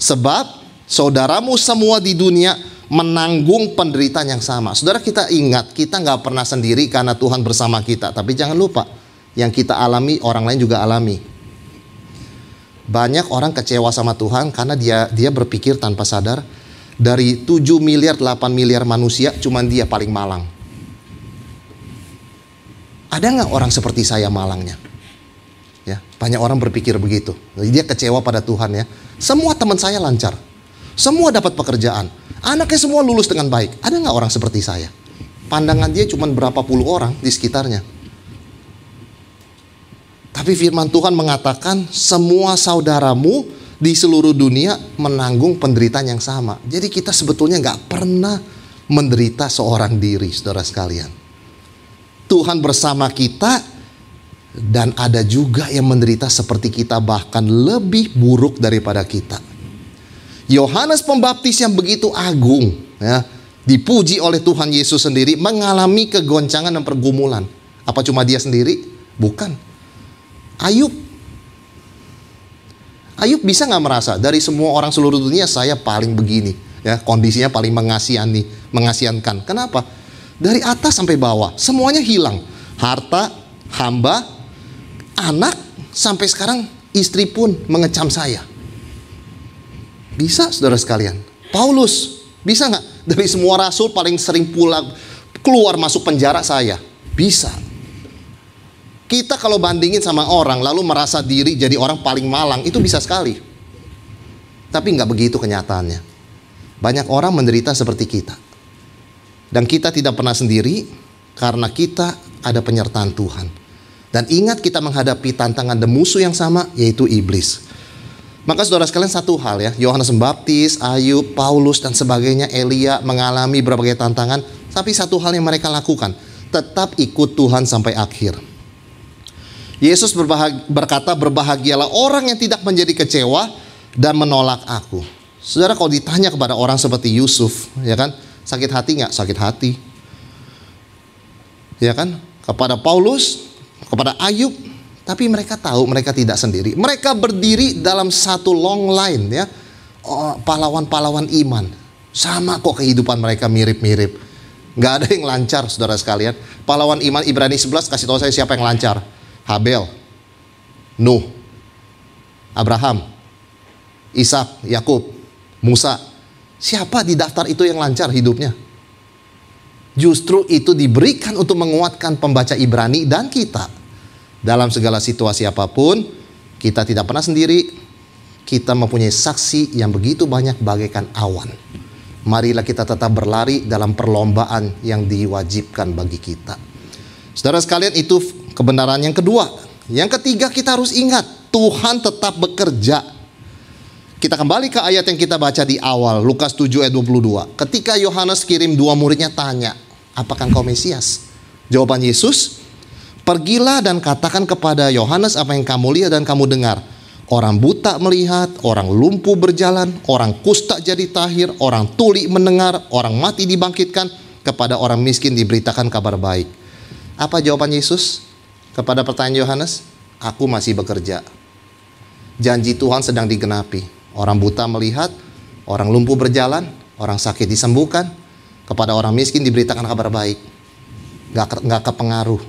Sebab saudaramu semua di dunia menanggung penderitaan yang sama. Saudara, kita ingat, kita nggak pernah sendiri karena Tuhan bersama kita. Tapi jangan lupa, yang kita alami orang lain juga alami. Banyak orang kecewa sama Tuhan karena dia berpikir tanpa sadar, dari 7 miliar, 8 miliar manusia, cuman dia paling malang. Ada nggak orang seperti saya malangnya? Banyak orang berpikir begitu. Dia kecewa pada Tuhan Semua teman saya lancar. Semua dapat pekerjaan. Anaknya semua lulus dengan baik. Ada nggak orang seperti saya? Pandangan dia cuma berapa puluh orang di sekitarnya. Tapi firman Tuhan mengatakan semua saudaramu di seluruh dunia menanggung penderitaan yang sama. Jadi kita sebetulnya nggak pernah menderita seorang diri, saudara sekalian. Tuhan bersama kita, dan ada juga yang menderita seperti kita, bahkan lebih buruk daripada kita. Yohanes Pembaptis yang begitu agung, ya, dipuji oleh Tuhan Yesus sendiri, mengalami kegoncangan dan pergumulan. Apa cuma dia sendiri? Bukan. Ayub bisa nggak merasa dari semua orang seluruh dunia saya paling begini, ya, kondisinya paling mengasihkan. Kenapa? Dari atas sampai bawah semuanya hilang, harta, hamba, anak, sampai sekarang istri pun mengecam saya. Bisa, saudara sekalian. Paulus bisa nggak dari semua rasul paling sering pulang keluar masuk penjara saya? Bisa. Kita kalau bandingin sama orang lalu merasa diri jadi orang paling malang, itu bisa sekali. Tapi nggak begitu kenyataannya. Banyak orang menderita seperti kita. Dan kita tidak pernah sendiri karena kita ada penyertaan Tuhan. Dan ingat, kita menghadapi tantangan dan musuh yang sama, yaitu iblis. Maka saudara sekalian, satu hal ya, Yohanes Pembaptis, Ayub, Paulus dan sebagainya, Elia mengalami berbagai tantangan. Tapi satu hal yang mereka lakukan, tetap ikut Tuhan sampai akhir. Yesus berkata, berbahagialah orang yang tidak menjadi kecewa dan menolak aku. Saudara, kalau ditanya kepada orang seperti Yusuf, ya kan, sakit hati nggak? Sakit hati. Ya kan? Kepada Paulus, kepada Ayub, tapi mereka tahu mereka tidak sendiri. Mereka berdiri dalam satu long line, ya, pahlawan-pahlawan iman. Sama kok kehidupan mereka, mirip-mirip. Nggak ada yang lancar, saudara sekalian. Pahlawan iman Ibrani 11 kasih tahu saya siapa yang lancar. Habel, Nuh, Abraham, Ishak, Yakub, Musa. Siapa di daftar itu yang lancar hidupnya? Justru itu diberikan untuk menguatkan pembaca Ibrani dan kita. Dalam segala situasi apapun, kita tidak pernah sendiri. Kita mempunyai saksi yang begitu banyak bagaikan awan. Marilah kita tetap berlari dalam perlombaan yang diwajibkan bagi kita. Saudara sekalian, itu kebenaran yang kedua. Yang ketiga, kita harus ingat, Tuhan tetap bekerja. Kita kembali ke ayat yang kita baca di awal, Lukas 7 ayat 22. Ketika Yohanes kirim dua muridnya tanya, apakah engkau Mesias? Jawaban Yesus, pergilah dan katakan kepada Yohanes apa yang kamu lihat dan kamu dengar. Orang buta melihat, orang lumpuh berjalan, orang kusta jadi tahir, orang tuli mendengar, orang mati dibangkitkan, kepada orang miskin diberitakan kabar baik. Apa jawaban Yesus kepada pertanyaan Yohanes? Aku masih bekerja. Janji Tuhan sedang digenapi. Orang buta melihat, orang lumpuh berjalan, orang sakit disembuhkan, kepada orang miskin diberitakan kabar baik. Gak kepengaruh.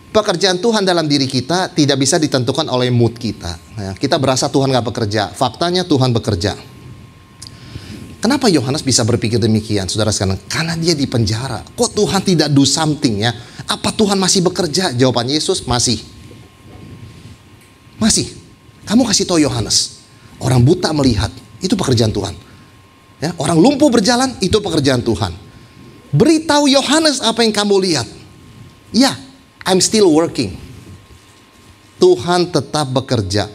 Pekerjaan Tuhan dalam diri kita tidak bisa ditentukan oleh mood kita. Kita berasa Tuhan gak bekerja. Faktanya Tuhan bekerja. Kenapa Yohanes bisa berpikir demikian, saudara sekalian? Karena dia di penjara. Kok Tuhan tidak do something ya? Apa Tuhan masih bekerja? Jawaban Yesus, masih. Masih. Kamu kasih tahu Yohanes, orang buta melihat, itu pekerjaan Tuhan. Ya, orang lumpuh berjalan, itu pekerjaan Tuhan. Beritahu Yohanes apa yang kamu lihat. Ya, I'm still working. Tuhan tetap bekerja.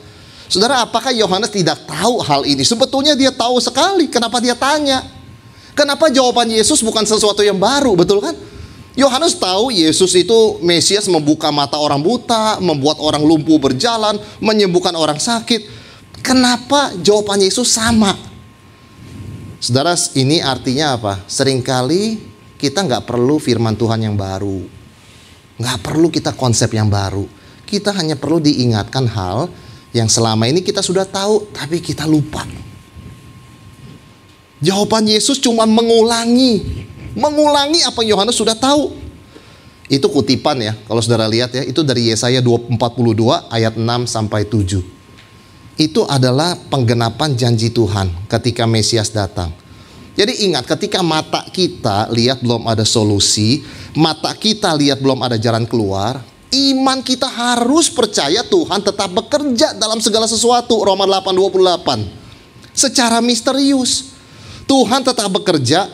Saudara, apakah Yohanes tidak tahu hal ini? Sebetulnya dia tahu sekali. Kenapa dia tanya? Kenapa jawaban Yesus bukan sesuatu yang baru, betul kan? Yohanes tahu Yesus itu Mesias, membuka mata orang buta, membuat orang lumpuh berjalan, menyembuhkan orang sakit. Kenapa jawaban Yesus sama? Saudara, ini artinya apa? Seringkali kita nggak perlu firman Tuhan yang baru. Nggak perlu kita konsep yang baru. Kita hanya perlu diingatkan hal yang selama ini kita sudah tahu, tapi kita lupa. Jawaban Yesus cuma mengulangi apa yang Yohanes sudah tahu. Itu kutipan ya, kalau saudara lihat ya, itu dari Yesaya 42 ayat 6 sampai 7. Itu adalah penggenapan janji Tuhan ketika Mesias datang. Jadi ingat, ketika mata kita lihat belum ada solusi, mata kita lihat belum ada jalan keluar, iman kita harus percaya Tuhan tetap bekerja dalam segala sesuatu. Roma 8:28. Secara misterius Tuhan tetap bekerja.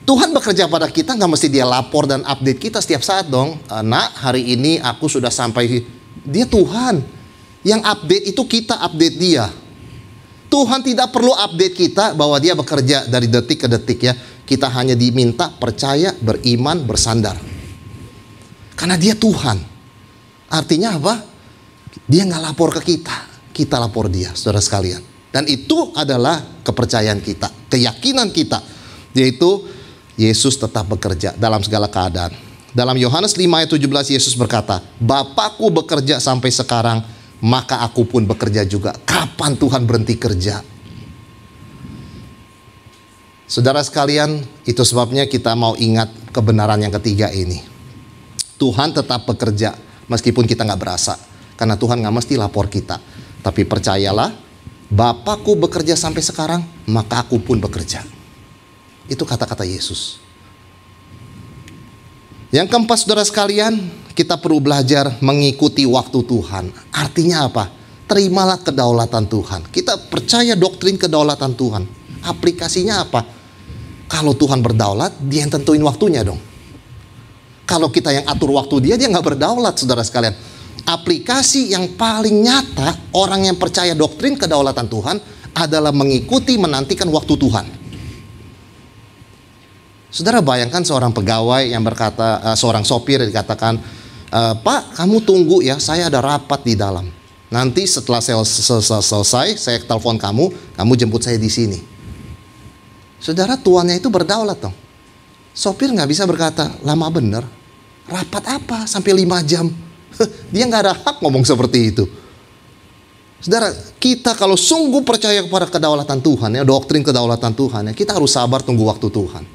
Tuhan bekerja pada kita, nggak mesti dia lapor dan update kita setiap saat dong. Nak, hari ini aku sudah sampai. Dia Tuhan. Yang update itu kita update dia. Tuhan tidak perlu update kita bahwa dia bekerja dari detik ke detik ya. Kita hanya diminta percaya, beriman, bersandar. Karena dia Tuhan. Artinya apa? Dia nggak lapor ke kita lapor dia, saudara sekalian. Dan itu adalah kepercayaan kita, keyakinan kita, yaitu Yesus tetap bekerja dalam segala keadaan. Dalam Yohanes 5 ayat 17 Yesus berkata, Bapakku bekerja sampai sekarang, maka aku pun bekerja juga. Kapan Tuhan berhenti kerja? Saudara sekalian, itu sebabnya kita mau ingat kebenaran yang ketiga ini. Tuhan tetap bekerja meskipun kita nggak berasa. Karena Tuhan nggak mesti lapor kita. Tapi percayalah, Bapakku bekerja sampai sekarang, maka aku pun bekerja. Itu kata-kata Yesus. Yang keempat, saudara sekalian, kita perlu belajar mengikuti waktu Tuhan. Artinya apa? Terimalah kedaulatan Tuhan. Kita percaya doktrin kedaulatan Tuhan. Aplikasinya apa? Kalau Tuhan berdaulat, dia yang tentuin waktunya dong. Kalau kita yang atur waktu dia nggak berdaulat, saudara sekalian. Aplikasi yang paling nyata orang yang percaya doktrin kedaulatan Tuhan adalah mengikuti, menantikan waktu Tuhan. Saudara bayangkan seorang pegawai yang berkata, seorang sopir dikatakan, Pak, kamu tunggu ya, saya ada rapat di dalam. Nanti setelah selesai, saya telepon kamu jemput saya di sini. Saudara, tuannya itu berdaulat dong. Sopir nggak bisa berkata, lama bener, rapat apa sampai 5 jam? Dia nggak ada hak ngomong seperti itu. Saudara, kita kalau sungguh percaya kepada kedaulatan Tuhan, ya, doktrin kedaulatan Tuhan, ya, kita harus sabar tunggu waktu Tuhan.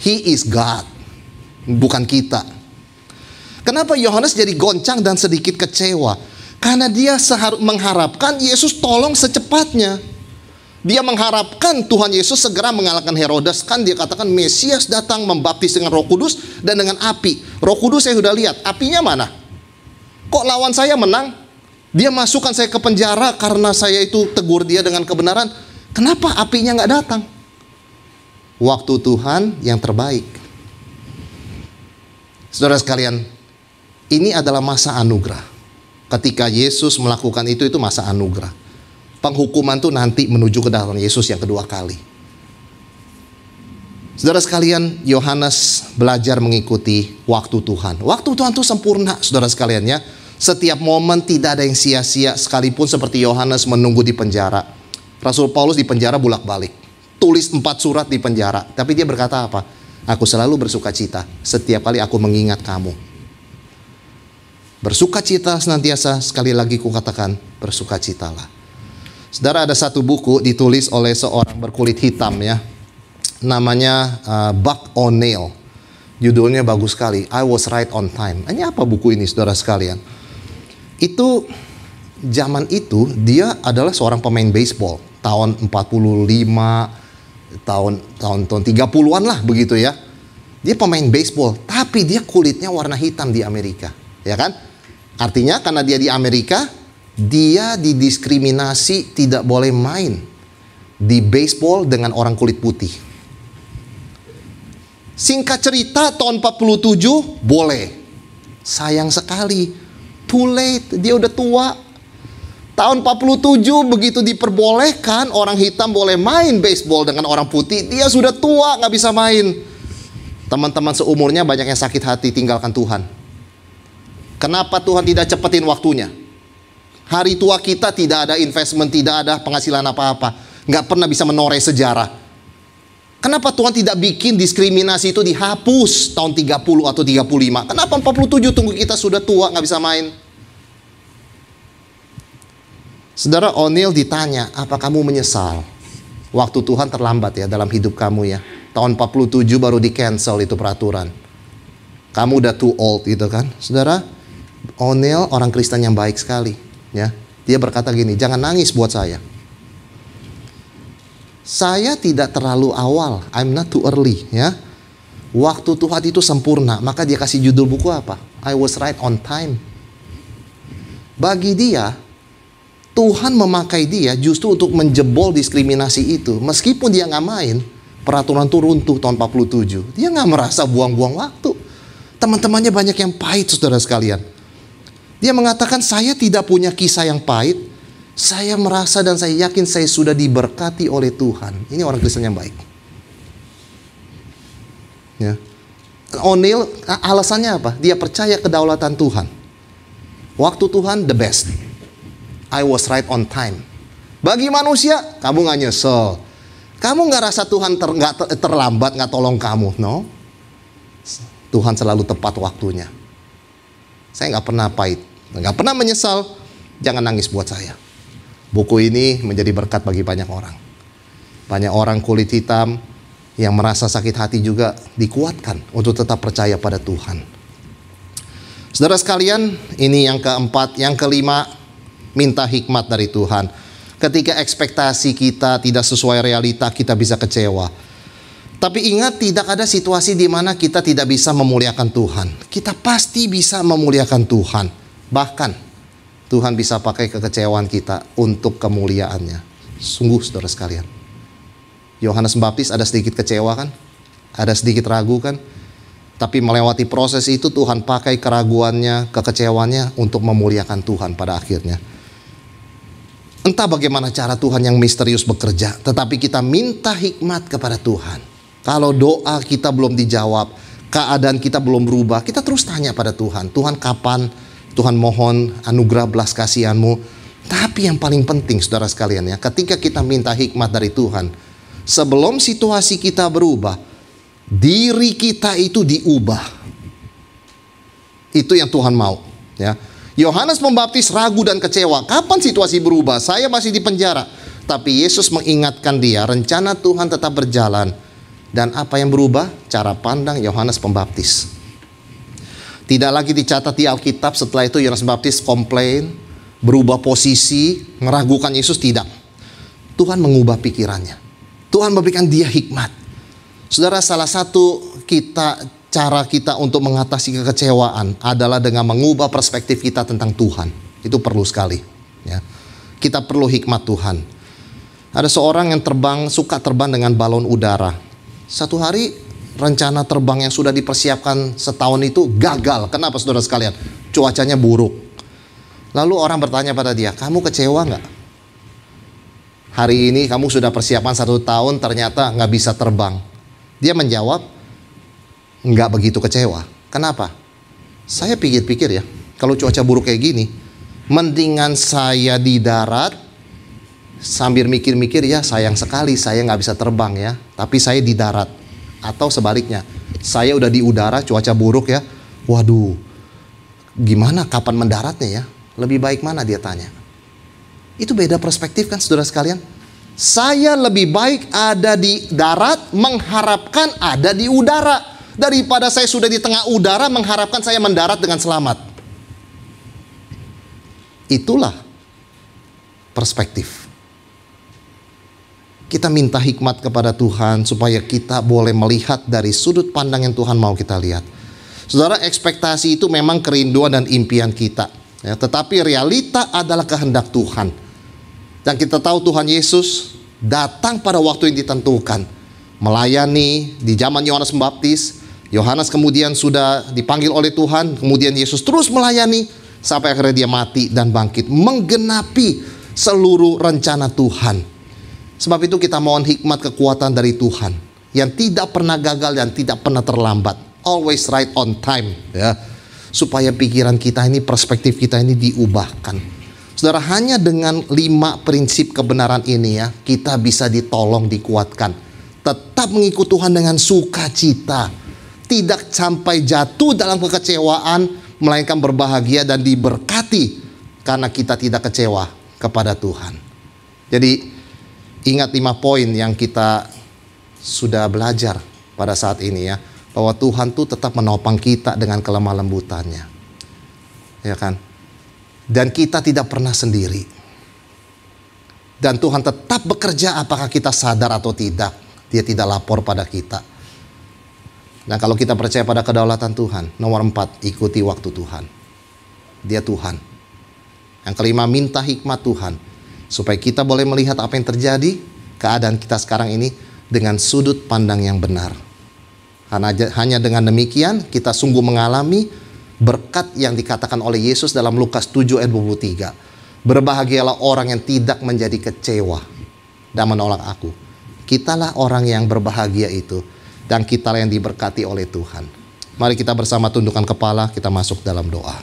He is God, bukan kita. Kenapa Yohanes jadi goncang dan sedikit kecewa? Karena dia mengharapkan Yesus tolong secepatnya. Dia mengharapkan Tuhan Yesus segera mengalahkan Herodes. Kan dia katakan Mesias datang membaptis dengan Roh Kudus dan dengan api. Roh Kudus saya sudah lihat, apinya mana? Kok lawan saya menang? Dia masukkan saya ke penjara karena saya itu tegur dia dengan kebenaran. Kenapa apinya nggak datang? Waktu Tuhan yang terbaik. Saudara sekalian, ini adalah masa anugerah. Ketika Yesus melakukan itu masa anugerah. Penghukuman itu nanti menuju ke dalam Yesus yang kedua kali. Saudara sekalian, Yohanes belajar mengikuti waktu Tuhan. Waktu Tuhan itu sempurna, saudara sekalian ya. Setiap momen tidak ada yang sia-sia, sekalipun seperti Yohanes menunggu di penjara. Rasul Paulus di penjara bolak-balik. Tulis 4 surat di penjara. Tapi dia berkata apa? Aku selalu bersuka cita setiap kali aku mengingat kamu. Bersuka cita senantiasa, sekali lagi kukatakan, bersuka citalah. Saudara, ada satu buku ditulis oleh seorang berkulit hitam ya. Namanya Buck O'Neil. Judulnya bagus sekali, I Was Right on Time. Ini apa buku ini, saudara sekalian? Itu zaman itu dia adalah seorang pemain baseball tahun 45, tahun 30-an lah begitu ya. Dia pemain baseball, tapi dia kulitnya warna hitam di Amerika, ya kan? Artinya karena dia di Amerika, dia didiskriminasi, tidak boleh main di baseball dengan orang kulit putih. Singkat cerita, tahun 47 boleh. Sayang sekali, too late, dia udah tua. Tahun 47 begitu diperbolehkan orang hitam boleh main baseball dengan orang putih, dia sudah tua, nggak bisa main. Teman-teman seumurnya banyak yang sakit hati tinggalkan Tuhan. Kenapa Tuhan tidak cepetin waktunya? Hari tua kita tidak ada investment, tidak ada penghasilan apa-apa, nggak pernah bisa menoreh sejarah. Kenapa Tuhan tidak bikin diskriminasi itu dihapus tahun 30 atau 35? Kenapa 47 tunggu kita sudah tua nggak bisa main? Saudara, O'Neil ditanya, apa kamu menyesal? Waktu Tuhan terlambat ya dalam hidup kamu ya. Tahun 47 baru di cancel itu peraturan. Kamu udah too old gitu kan. Saudara, O'Neil orang Kristen yang baik sekali ya. Dia berkata gini, jangan nangis buat saya. Saya tidak terlalu awal, I'm not too early ya. Waktu Tuhan itu sempurna, maka dia kasih judul buku apa? I Was Right on Time. Bagi dia, Tuhan memakai dia justru untuk menjebol diskriminasi itu. Meskipun dia nggak main, peraturan itu runtuh tahun 47. Dia nggak merasa buang-buang waktu. Teman-temannya banyak yang pahit, saudara sekalian. Dia mengatakan, saya tidak punya kisah yang pahit. Saya merasa dan saya yakin saya sudah diberkati oleh Tuhan. Ini orang Kristen yang baik. Ya. O'Neil, alasannya apa? Dia percaya kedaulatan Tuhan. Waktu Tuhan the best. I was right on time. Bagi manusia, kamu nggak nyesel. Kamu nggak rasa Tuhan terlambat, nggak tolong kamu. No. Tuhan selalu tepat waktunya. Saya nggak pernah pahit, nggak pernah menyesal. Jangan nangis buat saya. Buku ini menjadi berkat bagi banyak orang. Banyak orang kulit hitam yang merasa sakit hati juga dikuatkan untuk tetap percaya pada Tuhan. Saudara sekalian, ini yang keempat. Yang kelima, minta hikmat dari Tuhan. Ketika ekspektasi kita tidak sesuai realita, kita bisa kecewa. Tapi ingat, tidak ada situasi di mana kita tidak bisa memuliakan Tuhan. Kita pasti bisa memuliakan Tuhan. Bahkan Tuhan bisa pakai kekecewaan kita untuk kemuliaannya. Sungguh saudara sekalian, Yohanes Pembaptis ada sedikit kecewa kan? Ada sedikit ragu kan? Tapi melewati proses itu Tuhan pakai keraguannya, kekecewaannya untuk memuliakan Tuhan pada akhirnya. Entah bagaimana cara Tuhan yang misterius bekerja, tetapi kita minta hikmat kepada Tuhan. Kalau doa kita belum dijawab, keadaan kita belum berubah, kita terus tanya pada Tuhan. Tuhan kapan? Tuhan mohon anugerah belas kasihan-Mu. Tapi yang paling penting saudara sekalian ya, ketika kita minta hikmat dari Tuhan, sebelum situasi kita berubah, diri kita itu diubah. Itu yang Tuhan mau ya. Yohanes Pembaptis ragu dan kecewa. Kapan situasi berubah? Saya masih di penjara. Tapi Yesus mengingatkan dia, rencana Tuhan tetap berjalan. Dan apa yang berubah? Cara pandang Yohanes Pembaptis. Tidak lagi dicatat di Alkitab. Setelah itu Yohanes Pembaptis komplain, berubah posisi, meragukan Yesus. Tidak. Tuhan mengubah pikirannya. Tuhan memberikan dia hikmat. Saudara, salah satu cara kita untuk mengatasi kekecewaan adalah dengan mengubah perspektif kita tentang Tuhan. Itu perlu sekali ya. Kita perlu hikmat Tuhan. Ada seorang yang suka terbang dengan balon udara. Satu hari rencana terbang yang sudah dipersiapkan setahun itu gagal. Kenapa saudara sekalian? Cuacanya buruk. Lalu orang bertanya pada dia, kamu kecewa nggak? Hari ini kamu sudah persiapan 1 tahun, ternyata nggak bisa terbang. Dia menjawab, nggak begitu kecewa. Kenapa? Saya pikir-pikir ya, kalau cuaca buruk kayak gini, mendingan saya di darat sambil mikir-mikir ya, sayang sekali saya nggak bisa terbang ya, tapi saya di darat. Atau sebaliknya, saya udah di udara, cuaca buruk ya, waduh, gimana kapan mendaratnya ya? Lebih baik mana, dia tanya. Itu beda perspektif kan saudara sekalian. Saya lebih baik ada di darat mengharapkan ada di udara, daripada saya sudah di tengah udara mengharapkan saya mendarat dengan selamat. Itulah perspektif. Kita minta hikmat kepada Tuhan supaya kita boleh melihat dari sudut pandang yang Tuhan mau kita lihat. Saudara, ekspektasi itu memang kerinduan dan impian kita ya, tetapi realita adalah kehendak Tuhan. Dan kita tahu Tuhan Yesus datang pada waktu yang ditentukan, melayani di zaman Yohanes Pembaptis. Yohanes kemudian sudah dipanggil oleh Tuhan, kemudian Yesus terus melayani sampai akhirnya dia mati dan bangkit, menggenapi seluruh rencana Tuhan. Sebab itu kita mohon hikmat kekuatan dari Tuhan yang tidak pernah gagal dan tidak pernah terlambat, always right on time ya, supaya pikiran kita ini, perspektif kita ini diubahkan. Saudara, hanya dengan 5 prinsip kebenaran ini ya, kita bisa ditolong, dikuatkan, tetap mengikut Tuhan dengan sukacita, tidak sampai jatuh dalam kekecewaan, melainkan berbahagia dan diberkati karena kita tidak kecewa kepada Tuhan. Jadi ingat 5 poin yang kita sudah belajar pada saat ini ya, bahwa Tuhan tuh tetap menopang kita dengan kelemah lembutannya, ya kan? Dan kita tidak pernah sendiri. Dan Tuhan tetap bekerja apakah kita sadar atau tidak. Dia tidak lapor pada kita. Nah, kalau kita percaya pada kedaulatan Tuhan, nomor 4, ikuti waktu Tuhan. Dia Tuhan. Yang kelima, minta hikmat Tuhan, supaya kita boleh melihat apa yang terjadi, keadaan kita sekarang ini dengan sudut pandang yang benar. Karena hanya dengan demikian kita sungguh mengalami berkat yang dikatakan oleh Yesus dalam Lukas 7 ayat 23. Berbahagialah orang yang tidak menjadi kecewa dan menolak aku. Kitalah orang yang berbahagia itu, dan kitalah yang diberkati oleh Tuhan. Mari kita bersama tundukkan kepala, kita masuk dalam doa.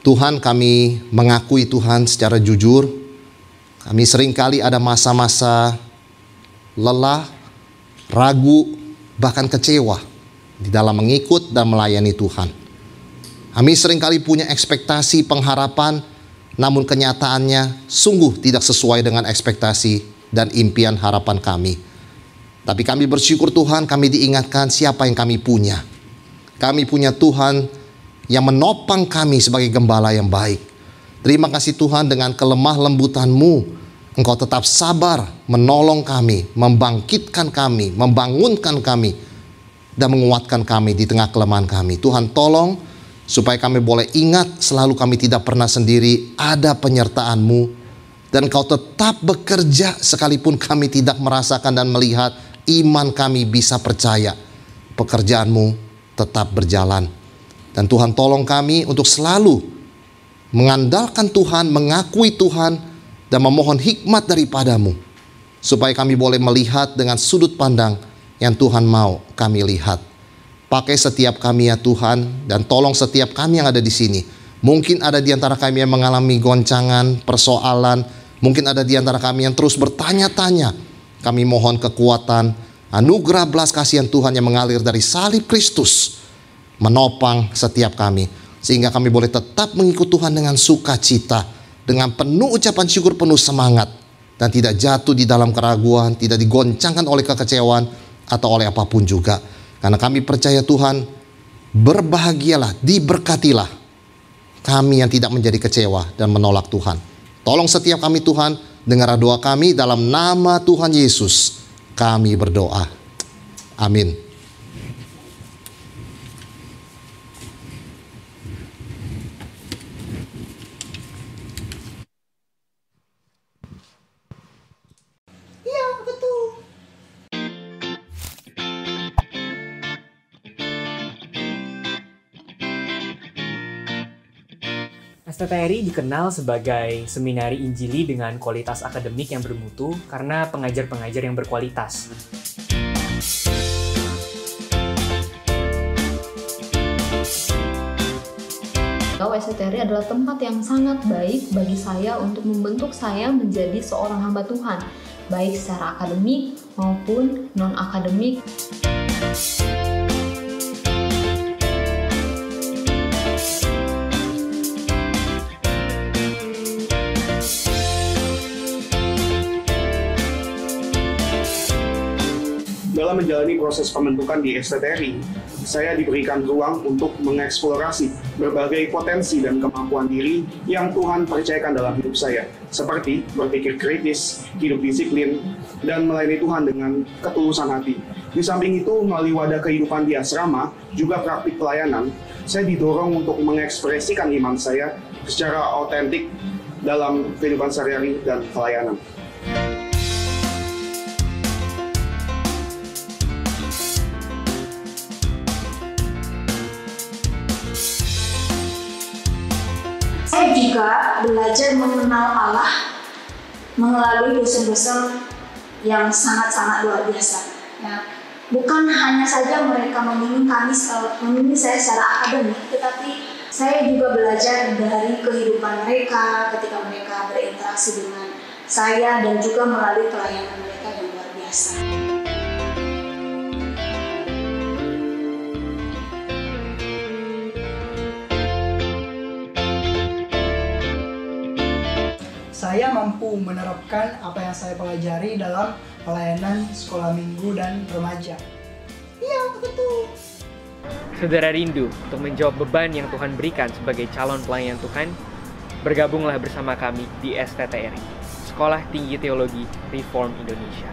Tuhan, kami mengakui Tuhan secara jujur, kami seringkali ada masa-masa lelah, ragu, bahkan kecewa di dalam mengikut dan melayani Tuhan. Kami seringkali punya ekspektasi, pengharapan, namun kenyataannya sungguh tidak sesuai dengan ekspektasi dan impian harapan kami. Tapi kami bersyukur Tuhan, kami diingatkan siapa yang kami punya. Kami punya Tuhan yang menopang kami sebagai gembala yang baik. Terima kasih Tuhan, dengan kelemah lembutan-Mu, Engkau tetap sabar menolong kami, membangkitkan kami, membangunkan kami, dan menguatkan kami di tengah kelemahan kami. Tuhan, tolong supaya kami boleh ingat selalu kami tidak pernah sendiri, ada penyertaan-Mu, dan Engkau tetap bekerja sekalipun kami tidak merasakan dan melihat. Iman kami bisa percaya pekerjaan-Mu tetap berjalan. Dan Tuhan, tolong kami untuk selalu mengandalkan Tuhan, mengakui Tuhan, dan memohon hikmat daripada-Mu, supaya kami boleh melihat dengan sudut pandang yang Tuhan mau kami lihat. Pakai setiap kami ya Tuhan, dan tolong setiap kami yang ada di sini. Mungkin ada di antara kami yang mengalami goncangan, persoalan. Mungkin ada di antara kami yang terus bertanya-tanya. Kami mohon kekuatan, anugerah belas kasihan Tuhan yang mengalir dari salib Kristus, menopang setiap kami, sehingga kami boleh tetap mengikut Tuhan dengan sukacita, dengan penuh ucapan syukur, penuh semangat, dan tidak jatuh di dalam keraguan, tidak digoncangkan oleh kekecewaan atau oleh apapun juga. Karena kami percaya Tuhan, berbahagialah, diberkatilah kami yang tidak menjadi kecewa dan menolak Tuhan. Tolong setiap kami Tuhan, dengar doa kami dalam nama Tuhan Yesus kami berdoa. Amin. STTRI dikenal sebagai seminari Injili dengan kualitas akademik yang bermutu karena pengajar-pengajar yang berkualitas. STTRI adalah tempat yang sangat baik bagi saya untuk membentuk saya menjadi seorang hamba Tuhan, baik secara akademik maupun non-akademik. Dalam menjalani proses pembentukan di STTRI, saya diberikan ruang untuk mengeksplorasi berbagai potensi dan kemampuan diri yang Tuhan percayakan dalam hidup saya, seperti berpikir kritis, hidup disiplin, dan melayani Tuhan dengan ketulusan hati. Di samping itu, melalui wadah kehidupan di asrama, juga praktik pelayanan, saya didorong untuk mengekspresikan iman saya secara autentik dalam kehidupan sehari-hari dan pelayanan. Saya juga belajar mengenal Allah melalui dosen-dosen yang sangat-sangat luar biasa. Ya, bukan hanya saja mereka membimbing saya secara akademik, tetapi saya juga belajar dari kehidupan mereka ketika mereka berinteraksi dengan saya dan juga melalui pelayanan mereka yang luar biasa. Saya mampu menerapkan apa yang saya pelajari dalam pelayanan sekolah minggu dan remaja. Iya, betul. Saudara rindu untuk menjawab beban yang Tuhan berikan sebagai calon pelayan Tuhan? Bergabunglah bersama kami di STTRI, Sekolah Tinggi Teologi Reform Indonesia.